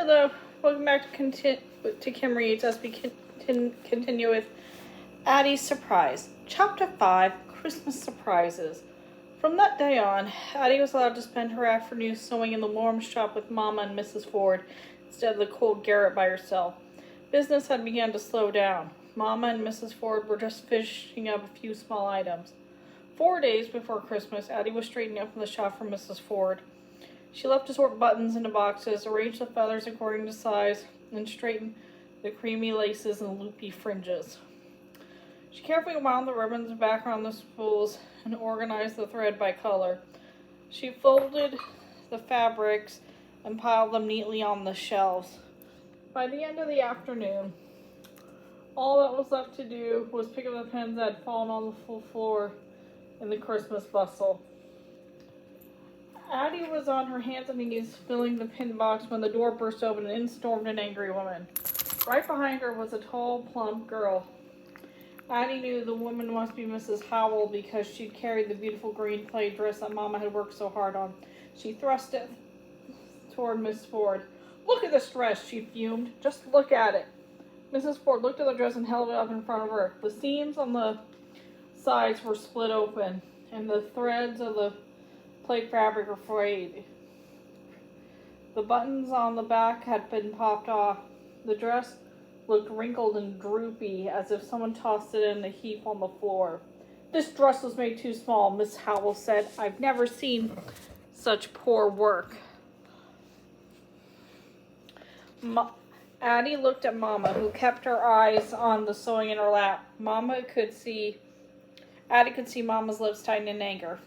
Hello, welcome back to Kim Reads as we continue with Addy's Surprise. Chapter 5, Christmas Surprises. From that day on, Addy was allowed to spend her afternoons sewing in the warm shop with Momma and Mrs. Ford instead of the cold garret by herself. Business had begun to slow down. Momma and Mrs. Ford were just finishing up a few small items. 4 days before Christmas, Addy was straightening up in the shop for Mrs. Ford. She left to sort buttons into boxes, arrange the feathers according to size, and straighten the creamy laces and loopy fringes. She carefully wound the ribbons back around the spools and organized the thread by color. She folded the fabrics and piled them neatly on the shelves. By the end of the afternoon, all that was left to do was pick up the pins that had fallen on the floor in the Christmas bustle. Addy was on her hands and knees filling the pin box when the door burst open and in stormed an angry woman. Right behind her was a tall, plump girl. Addy knew the woman must be Mrs. Howell because she'd carried the beautiful green plaid dress that Momma had worked so hard on. She thrust it toward Miss Ford. "Look at this dress," she fumed. "Just look at it." Mrs. Ford looked at the dress and held it up in front of her. The seams on the sides were split open, and the threads of the plaid fabric were frayed. The buttons on the back had been popped off. The dress looked wrinkled and droopy, as if someone tossed it in a heap on the floor. "This dress was made too small," Miss Howell said. "I've never seen such poor work." Addy looked at Momma, who kept her eyes on the sewing in her lap. Addy could see Momma's lips tighten in anger.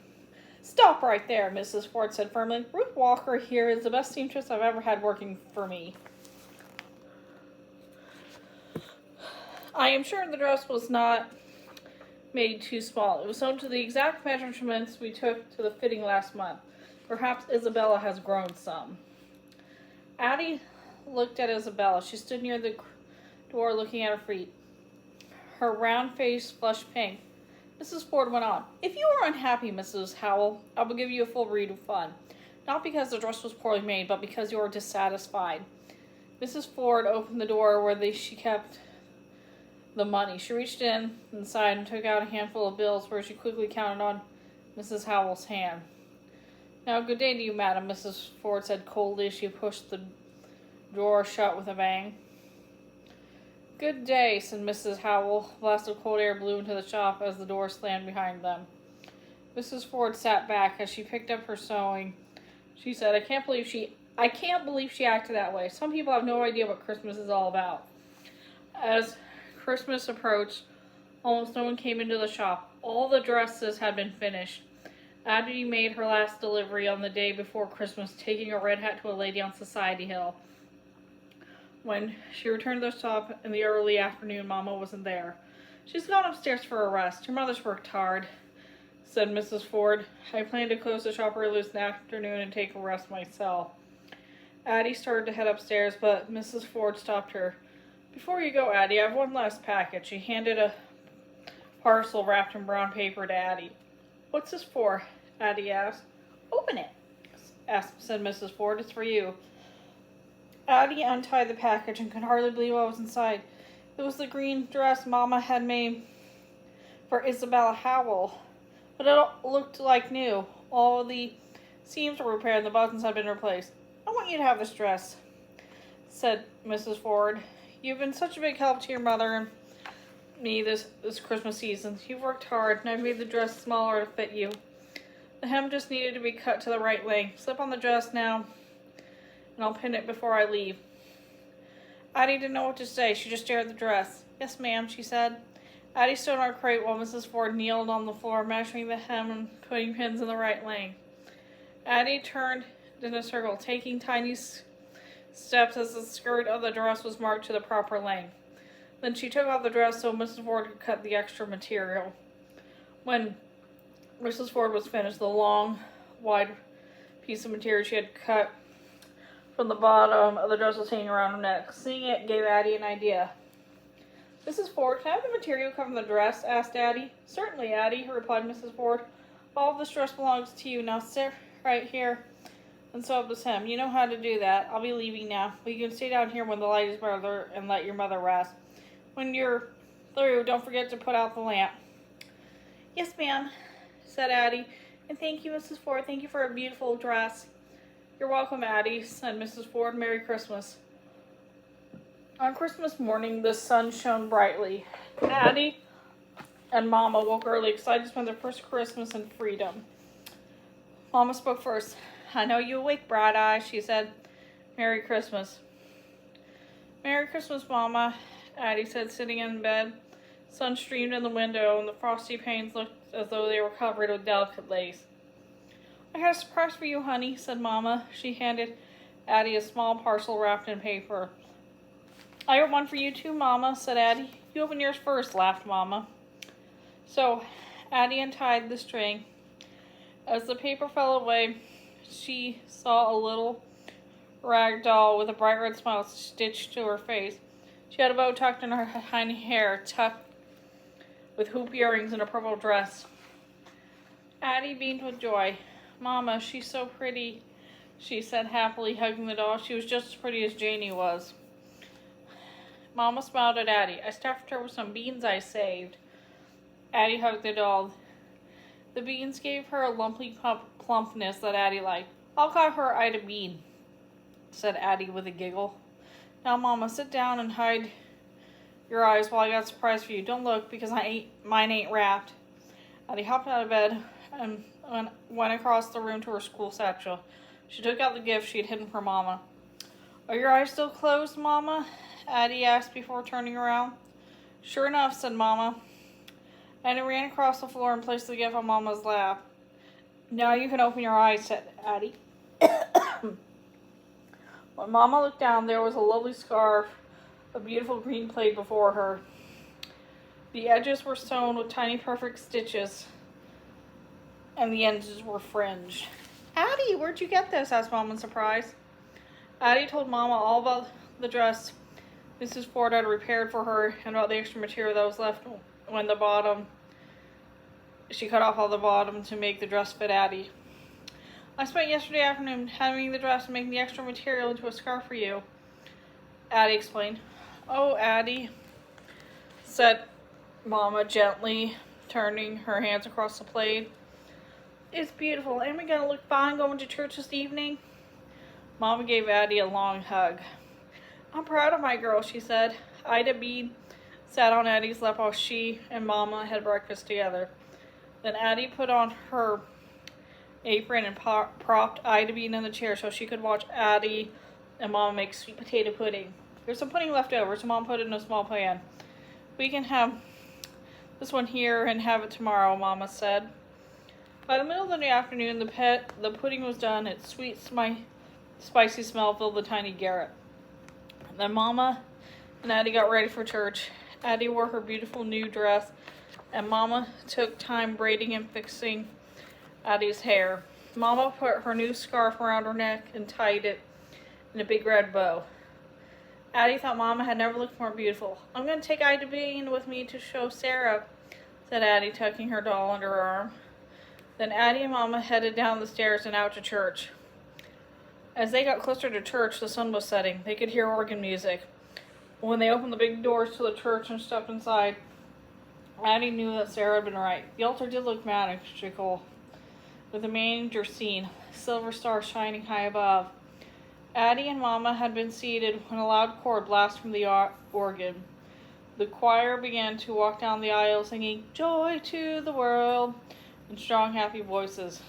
"Stop right there," Mrs. Ford said firmly. "Ruth Walker here is the best seamstress I've ever had working for me. I am sure the dress was not made too small. It was sewn to the exact measurements we took to the fitting last month. Perhaps Isabella has grown some." Addy looked at Isabella. She stood near the door looking at her feet. Her round face flushed pink. Mrs. Ford went on. "If you are unhappy, Mrs. Howell, I will give you a full refund. Not because the dress was poorly made, but because you are dissatisfied." Mrs. Ford opened the door where she kept the money. She reached inside and took out a handful of bills where she quickly counted on Mrs. Howell's hand. "Now, good day to you, madam," Mrs. Ford said coldly as she pushed the door shut with a bang. "Good day," said Mrs. Howell. A blast of cold air blew into the shop as the door slammed behind them. Mrs. Ford sat back as she picked up her sewing. She said, I can't believe she acted that way. Some people have no idea what Christmas is all about." As Christmas approached, almost no one came into the shop. All the dresses had been finished. Addy made her last delivery on the day before Christmas, taking a red hat to a lady on Society Hill. When she returned to the shop in the early afternoon, Momma wasn't there. "She's gone upstairs for a rest. Your mother's worked hard," said Mrs. Ford. "I plan to close the shop early this afternoon and take a rest myself." Addy started to head upstairs, but Mrs. Ford stopped her. "Before you go, Addy, I have one last package." She handed a parcel wrapped in brown paper to Addy. "What's this for?" Addy asked. "Open it," said Mrs. Ford. "It's for you." Addy untied the package and could hardly believe what was inside. It was the green dress Momma had made for Isabella Howell, but it looked like new. All the seams were repaired and the buttons had been replaced. "I want you to have this dress," said Mrs. Ford. "You've been such a big help to your mother and me this Christmas season. You've worked hard, and I've made the dress smaller to fit you. The hem just needed to be cut to the right length. Slip on the dress now, and I'll pin it before I leave." Addy didn't know what to say. She just stared at the dress. "Yes, ma'am," she said. Addy stood on her crate while Mrs. Ford kneeled on the floor, measuring the hem and putting pins in the right length. Addy turned in a circle, taking tiny steps as the skirt of the dress was marked to the proper length. Then she took off the dress so Mrs. Ford could cut the extra material. When Mrs. Ford was finished, the long, wide piece of material she had cut from the bottom of the dress was hanging around her neck. Seeing it gave Addy an idea. "Mrs. Ford, can I have the material come from the dress?" asked Addy. "Certainly, Addy," replied Mrs. Ford. "All of this dress belongs to you. Now sit right here And so it was him. You know how to do that. I'll be leaving now. But you can stay down here when the light is brighter and let your mother rest. When you're through, don't forget to put out the lamp. Yes, ma'am, said Addy. And thank you, Mrs. Ford. Thank you for a beautiful dress. You're welcome, Addy, said Mrs. Ford. Merry Christmas. On Christmas morning, the sun shone brightly. Addy and Momma woke early, excited to spend their first Christmas in freedom. Momma spoke first. I know you awake, bright eyes, she said. Merry Christmas. Merry Christmas, Momma, Addy said, sitting in bed. Sun streamed in the window, and the frosty panes looked as though they were covered with delicate lace. I got a surprise for you, honey, said Momma. She handed Addy a small parcel wrapped in paper. I got one for you too, Momma, said Addy. You open yours first, laughed Momma. So, Addy untied the string. As the paper fell away, she saw a little rag doll with a bright red smile stitched to her face. She had a bow tucked in her tiny hair, tucked with hoop earrings and a purple dress. Addy beamed with joy. Momma, she's so pretty, she said happily, hugging the doll. She was just as pretty as Janie was. Momma smiled at Addy. I stuffed her with some beans I saved. Addy hugged the doll. The beans gave her a lumpy plumpness that Addy liked. I'll call her Ida Bean, said Addy with a giggle. Now, Momma, sit down and hide your eyes while I got a surprise for you. Don't look, because mine ain't wrapped. Addy hopped out of bed and went across the room to her school satchel. She took out the gift she had hidden from Momma. Are your eyes still closed, Momma? Addy asked before turning around. Sure enough, said Momma. Addy ran across the floor and placed the gift on Momma's lap. Now you can open your eyes, said Addy. When Momma looked down, there was a lovely scarf of beautiful green plaid before her. The edges were sewn with tiny perfect stitches, and the ends were fringed. Addy, where'd you get this? Asked Momma in surprise. Addy told Momma all about the dress Mrs. Ford had repaired for her and about the extra material that was left when she cut off all the bottom to make the dress fit Addy. I spent yesterday afternoon hemming the dress and making the extra material into a scarf for you, Addy explained. Oh, Addy, said Momma gently, turning her hands across the plaid. It's beautiful. Am I going to look fine going to church this evening? Momma gave Addy a long hug. I'm proud of my girl, she said. Ida Bean sat on Addy's lap while she and Momma had breakfast together. Then Addy put on her apron and propped Ida Bean in the chair so she could watch Addy and Momma make sweet potato pudding. There's some pudding left over, so Mom put it in a small pan. We can have this one here and have it tomorrow, Momma said. By the middle of the afternoon, the pudding was done. Its sweet, spicy smell filled the tiny garret. Then Momma and Addy got ready for church. Addy wore her beautiful new dress, and Momma took time braiding and fixing Addy's hair. Momma put her new scarf around her neck and tied it in a big red bow. Addy thought Momma had never looked more beautiful. I'm going to take Ida Bean with me to show Sarah, said Addy, tucking her doll under her arm. Then Addy and Momma headed down the stairs and out to church. As they got closer to church, the sun was setting. They could hear organ music. When they opened the big doors to the church and stepped inside, Addy knew that Sarah had been right. The altar did look magical, with the manger scene, silver stars shining high above. Addy and Momma had been seated when a loud chord blasted from the organ. The choir began to walk down the aisle singing, Joy to the World, in strong, happy voices.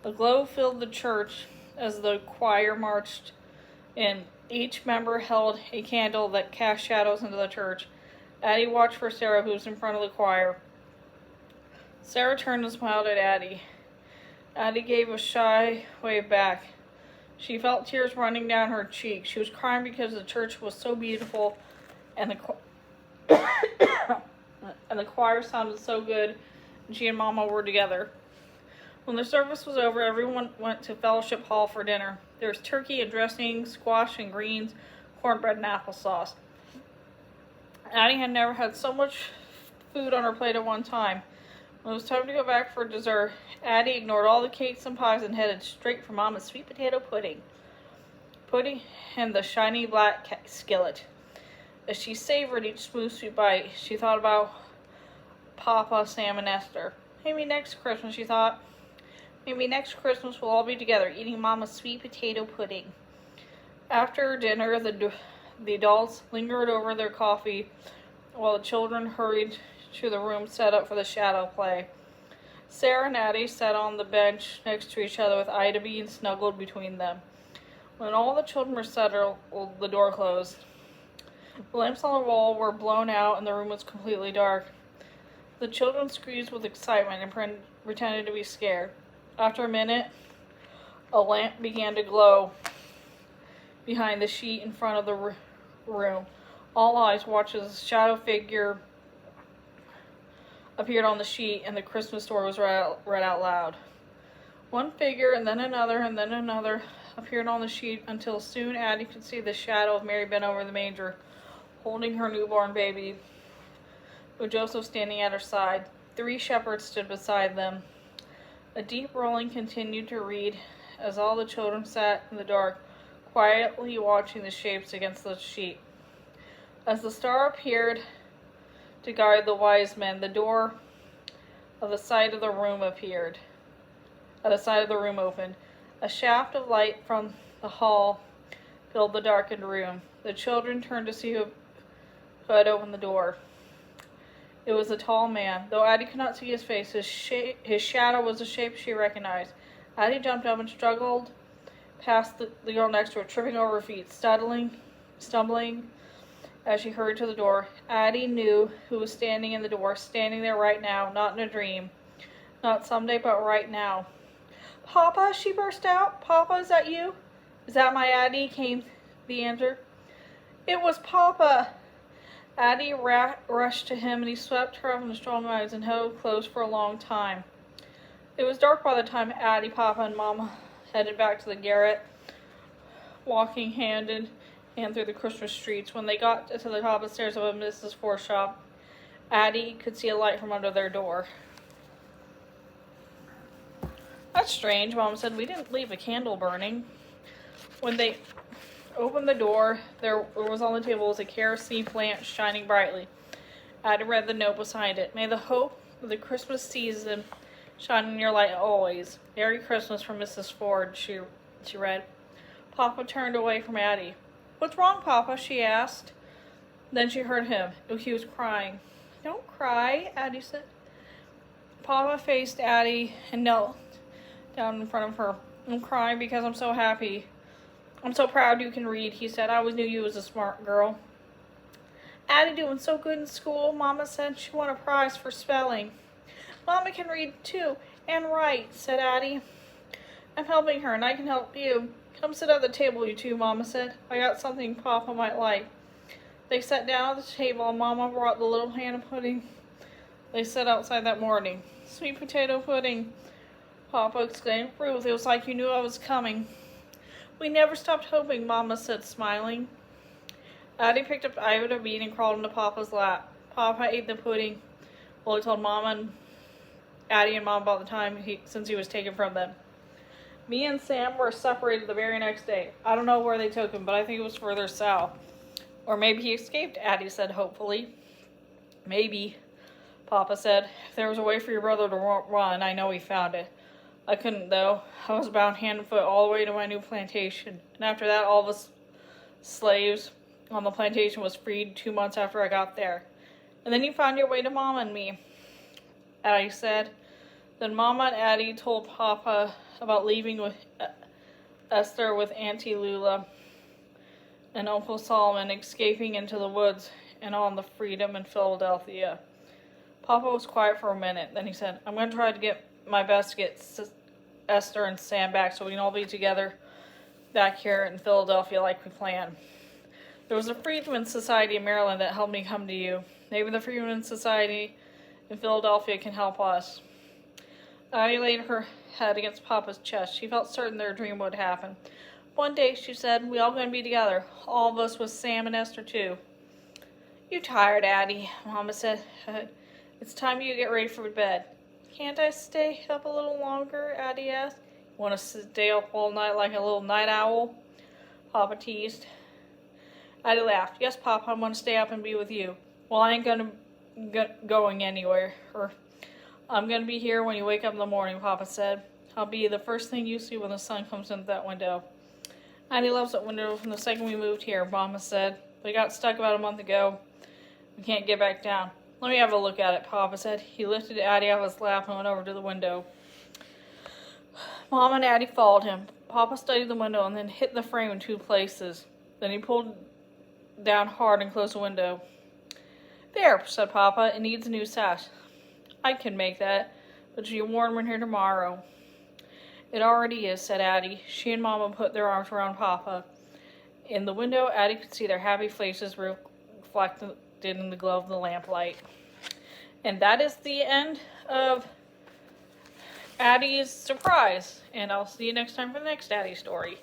A glow filled the church as the choir marched in. Each member held a candle that cast shadows into the church. Addy watched for Sarah, who was in front of the choir. Sarah turned and smiled at Addy. Addy gave a shy wave back. She felt tears running down her cheeks. She was crying because the church was so beautiful, and the choir sounded so good, and she and Momma were together. When the service was over, everyone went to Fellowship Hall for dinner. There was turkey and dressing, squash and greens, cornbread and applesauce. Addy had never had so much food on her plate at one time. When it was time to go back for dessert, Addy ignored all the cakes and pies and headed straight for Mama's sweet potato pudding. Pudding in the shiny black skillet. As she savored each smooth sweet bite, she thought about Papa, Sam, and Esther. Maybe next Christmas, she thought. Maybe next Christmas we'll all be together eating Mama's sweet potato pudding. After dinner, the adults lingered over their coffee while the children hurried to the room set up for the shadow play. Sarah and Addy sat on the bench next to each other with Ida being snuggled between them. When all the children were settled, the door closed. The lamps on the wall were blown out and the room was completely dark. The children squeezed with excitement and pretended to be scared. After a minute, a lamp began to glow behind the sheet in front of the room. All eyes watched as a shadow figure appeared on the sheet and the Christmas story was read out loud. One figure and then another appeared on the sheet until soon Addy could see the shadow of Mary bent over the manger, holding her newborn baby, with Joseph standing at her side. 3 shepherds stood beside them. A deep rolling continued to read as all the children sat in the dark, quietly watching the shapes against the sheet. As the star appeared to guide the wise men, the door of the side of the room appeared. At the side of the room opened. A shaft of light from the hall filled the darkened room. The children turned to see who had opened the door. It was a tall man. Though Addy could not see his face, his shadow was a shape she recognized. Addy jumped up and struggled past the girl next to her, tripping over her feet, stumbling as she hurried to the door. Addy knew who was standing in the door, standing there right now, not in a dream. Not someday, but right now. "Papa," she burst out. "Papa, is that you?" "Is that my Addy?" came the answer. "It was Papa." Addy rushed to him and he swept her up in his strong arms and held her close for a long time. It was dark by the time Addy, Papa, and Mama headed back to the garret, walking hand in hand through the Christmas streets. When they got to the top of the stairs of a Mrs. Ford's shop, Addy could see a light from under their door. "That's strange," Mom said. "We didn't leave a candle burning." When they opened the door, there was on the table was a kerosene lamp shining brightly. Addy read the note beside it. "May the hope of the Christmas season shine in your light always. Merry Christmas from Mrs. Ford," she read. Papa turned away from Addy. "What's wrong, Papa?" she asked. Then she heard him. He was crying. "Don't cry," Addy said. Papa faced Addy and knelt down in front of her. "I'm crying because I'm so happy. I'm so proud you can read," he said. "I always knew you was a smart girl." "Addy doing so good in school," Mama said. "She won a prize for spelling." "Mama can read too, and write," said Addy. "I'm helping her, and I can help you. Come sit at the table, you two," Mama said. "I got something Papa might like." They sat down at the table, and Mama brought the little pan of pudding they set outside that morning. "Sweet potato pudding," Papa exclaimed. "Ruth, it was like you knew I was coming." "We never stopped hoping," Mama said, smiling. Addy picked up Ida bean and crawled into Papa's lap. Papa ate the pudding while he told Mama and Addy and Mom about the time since he was taken from them. "Me and Sam were separated the very next day. I don't know where they took him, but I think it was further south. Or maybe he escaped," Addy said hopefully. "Maybe," Papa said. "If there was a way for your brother to run, I know he found it. I couldn't, though. I was bound hand and foot all the way to my new plantation. And after that, all the slaves on the plantation was freed 2 months after I got there. And then you found your way to Mama and me," Addy said. Then Mama and Addy told Papa about leaving with Esther with Auntie Lula and Uncle Solomon, escaping into the woods and on the Freedom in Philadelphia. Papa was quiet for a minute. Then he said, "I'm going to try to get my best to get Esther and Sam back so we can all be together back here in Philadelphia like we planned. There was a Freedmen's Society in Maryland that helped me come to you. Maybe the Freedmen's Society in Philadelphia can help us." Addy laid her head against Papa's chest. She felt certain their dream would happen. "One day," she said, "we all going to be together. All of us with Sam and Esther too." "You tired, Addy," Mama said. "It's time you get ready for bed." Can't I stay up a little longer? Addy asked. Want to stay up all night like a little night owl? Papa teased. Addy laughed. Yes, Papa, I'm going to stay up and be with you. Well, I ain't going anywhere. I'm going to be here when you wake up in the morning, Papa said. I'll be the first thing you see when the sun comes in that window. Addy loves that window from the second we moved here, Momma said. We got stuck about a month ago. We can't get back down. Let me have a look at it, Papa said. He lifted Addy out of his lap and went over to the window. Mom and Addy followed him. Papa studied the window and then hit the frame in 2 places. Then he pulled down hard and closed the window. There, said Papa. It needs a new sash. I can make that, but you warn when here tomorrow. It already is, said Addy. She and Momma put their arms around Papa. In the window, Addy could see their happy faces reflected in the glow of the lamplight. And that is the end of Addy's surprise. And I'll see you next time for the next Addy story.